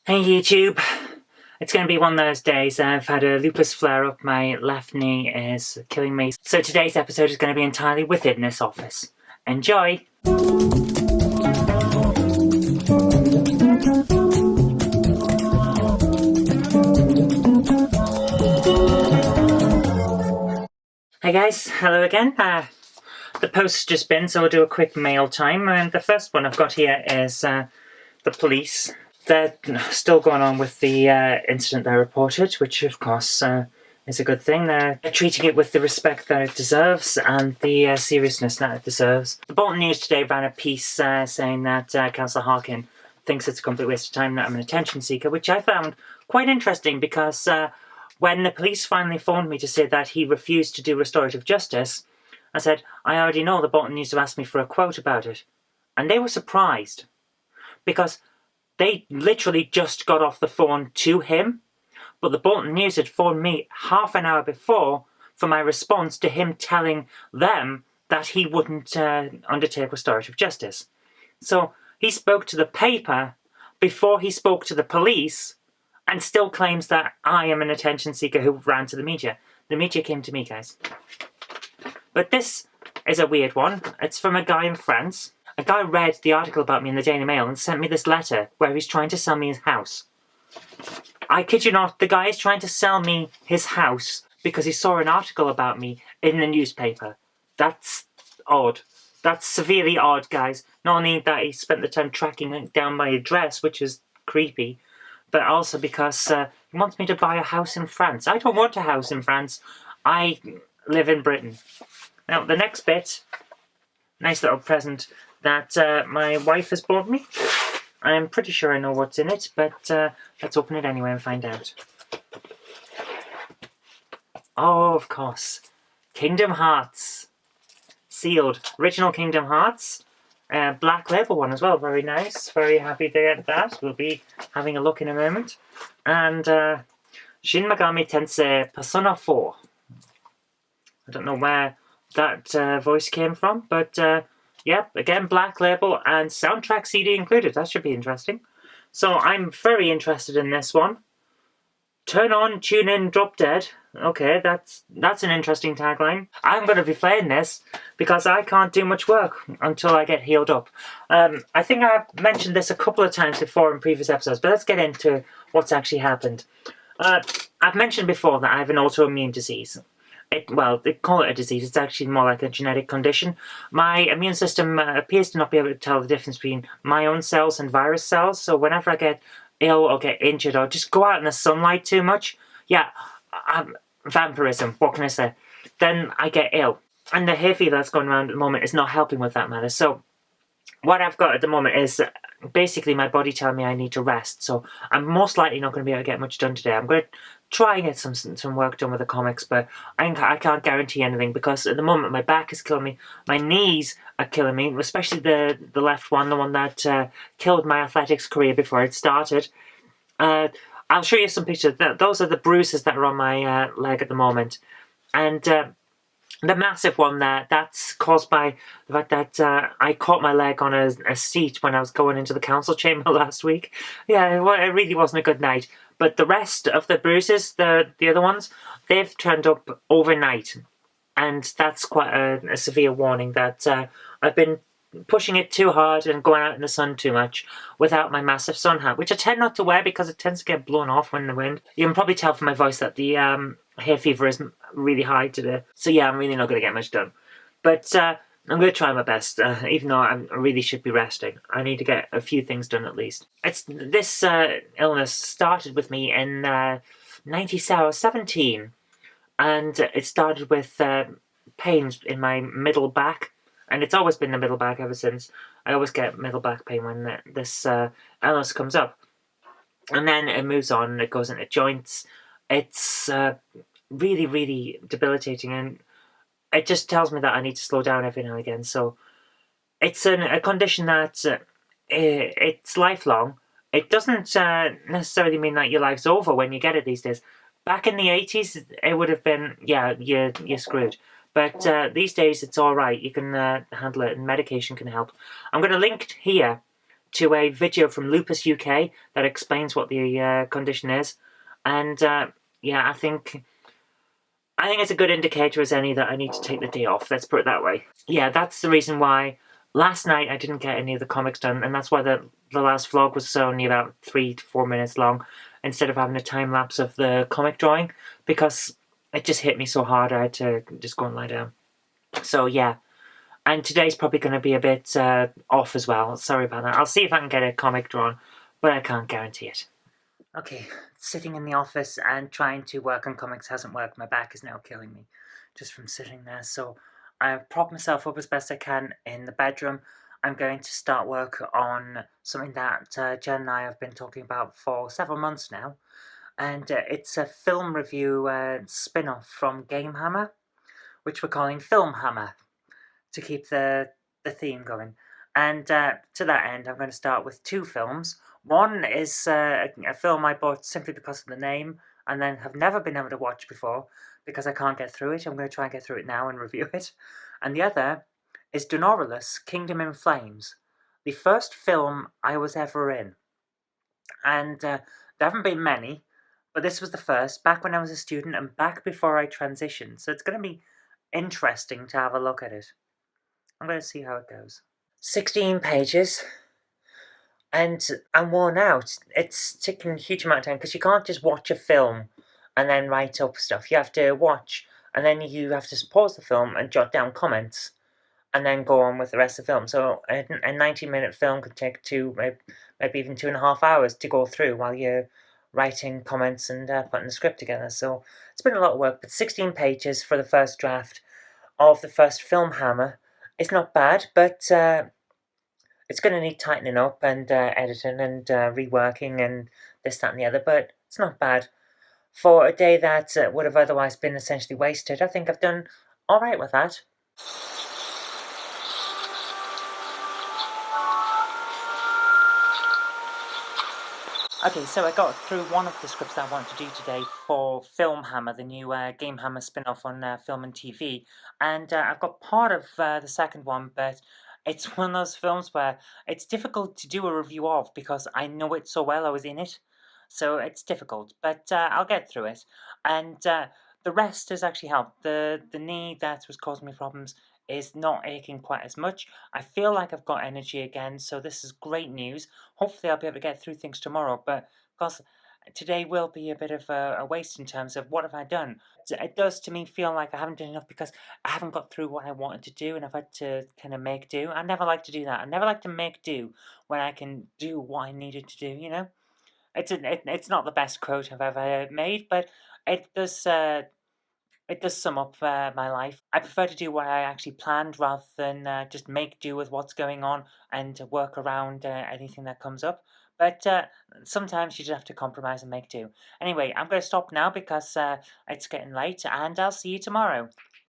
Hey YouTube, it's going to be one of those days. I've had a lupus flare-up, my left knee is killing me. So today's episode is going to be entirely within this office. Enjoy! Hey guys, hello again. The post's just been, so we'll do a quick mail time. And the first one I've got here is the police. They're still going on with the incident they reported, which of course is a good thing. They're treating it with the respect that it deserves and the seriousness that it deserves. The Bolton News today ran a piece saying that Councillor Harkin thinks it's a complete waste of time, that I'm an attention seeker, which I found quite interesting because when the police finally phoned me to say that he refused to do restorative justice, I said, I already know the Bolton News have asked me for a quote about it. And they were surprised because they literally just got off the phone to him, but the Bolton News had phoned me half an hour before for my response to him telling them that he wouldn't undertake restorative justice. So he spoke to the paper before he spoke to the police and still claims that I am an attention seeker who ran to the media. The media came to me, guys. But this is a weird one. It's from a guy in France. A guy read the article about me in the Daily Mail and sent me this letter where he's trying to sell me his house. I kid you not, the guy is trying to sell me his house because he saw an article about me in the newspaper. That's odd. That's severely odd, guys. Not only that he spent the time tracking down my address, which is creepy, but also because he wants me to buy a house in France. I don't want a house in France. I live in Britain. Now, the next bit, nice little present that my wife has bought me. I'm pretty sure I know what's in it, but let's open it anyway and find out. Oh, of course. Kingdom Hearts. Sealed. Original Kingdom Hearts. Black label one as well. Very nice. Very happy to get that. We'll be having a look in a moment. And Shin Megami Tensei Persona 4. I don't know where that voice came from, but yeah, again, black label and soundtrack CD included. That should be interesting. So I'm very interested in this one. Turn on, tune in, drop dead. Okay, that's an interesting tagline. I'm going to be playing this because I can't do much work until I get healed up. I think I've mentioned this a couple of times before in previous episodes, but let's get into what's actually happened. I've mentioned before that I have an autoimmune disease. Well, they call it a disease, it's actually more like a genetic condition. My immune system appears to not be able to tell the difference between my own cells and virus cells, so whenever I get ill or get injured or just go out in the sunlight too much, yeah, vampirism, what can I say? Then I get ill. And the hay fever that's going around at the moment is not helping with that matter. So what I've got at the moment is basically my body telling me I need to rest, so I'm most likely not going to be able to get much done today. I'm going to try and get some work done with the comics, but I can't guarantee anything because at the moment my back is killing me, my knees are killing me, especially the left one, the one that killed my athletics career before it started. I'll show you some pictures. Those are the bruises that are on my leg at the moment, and the massive one there, that's caused by the fact that I caught my leg on a seat when I was going into the council chamber last week. Yeah, it really wasn't a good night. But the rest of the bruises, the other ones, they've turned up overnight. And that's quite a severe warning that I've been pushing it too hard and going out in the sun too much without my massive sun hat, which I tend not to wear because it tends to get blown off in the wind. You can probably tell from my voice that the hay fever is really high today. So yeah, I'm really not going to get much done. But I'm going to try my best, even though I really should be resting. I need to get a few things done at least. This illness started with me in 1917, and it started with pains in my middle back, and it's always been the middle back ever since. I always get middle back pain when this illness comes up. And then it moves on, it goes into joints. It's really, really debilitating, and it just tells me that I need to slow down every now and again. So it's a condition that it's lifelong. It doesn't necessarily mean that your life's over when you get it these days. Back in the 80s, it would have been, yeah, you're screwed. But these days, it's all right. You can handle it, and medication can help. I'm going to link here to a video from Lupus UK that explains what the condition is, and yeah, I think it's a good indicator as any that I need to take the day off. Let's put it that way. Yeah, that's the reason why last night I didn't get any of the comics done, and that's why the last vlog was only about 3 to 4 minutes long, instead of having a time lapse of the comic drawing, because it just hit me so hard I had to just go and lie down. So yeah, and today's probably going to be a bit off as well. Sorry about that. I'll see if I can get a comic drawn, but I can't guarantee it. Okay, sitting in the office and trying to work on comics hasn't worked. My back is now killing me just from sitting there. So I've propped myself up as best I can in the bedroom. I'm going to start work on something that Jen and I have been talking about for several months now. And it's a film review spin-off from Game Hammer, which we're calling Film Hammer, to keep the theme going. And to that end, I'm going to start with 2 films. One is a film I bought simply because of the name, and then have never been able to watch before because I can't get through it. I'm going to try and get through it now and review it. And the other is Donorulus, Kingdom in Flames, the first film I was ever in. And there haven't been many, but this was the first, back when I was a student and back before I transitioned. So it's going to be interesting to have a look at it. I'm going to see how it goes. 16 pages, and I'm worn out. It's taking a huge amount of time, because you can't just watch a film and then write up stuff. You have to watch, and then you have to pause the film and jot down comments, and then go on with the rest of the film. So a 90-minute film could take maybe even 2.5 hours to go through while you're writing comments and putting the script together. So it's been a lot of work, but 16 pages for the first draft of the first Film Hammer. It's not bad, but it's going to need tightening up and editing and reworking and this, that and the other, but it's not bad. For a day that would have otherwise been essentially wasted, I think I've done alright with that. Okay, so I got through one of the scripts that I wanted to do today for Film Hammer, the new Game Hammer spin-off on film and TV, and I've got part of the second one, but it's one of those films where it's difficult to do a review of because I know it so well, I was in it, so it's difficult, but I'll get through it, and the rest has actually helped. The knee that was causing me problems is not aching quite as much. I feel like I've got energy again, so this is great news. Hopefully I'll be able to get through things tomorrow, but because today will be a bit of a waste in terms of what have I done. It does to me feel like I haven't done enough because I haven't got through what I wanted to do and I've had to kind of make do. I never like to do that. I never like to make do when I can do what I needed to do, you know? It's not the best quote I've ever made, but it does sum up my life. I prefer to do what I actually planned rather than just make do with what's going on and work around anything that comes up. But sometimes you just have to compromise and make do. Anyway, I'm going to stop now because it's getting late, and I'll see you tomorrow.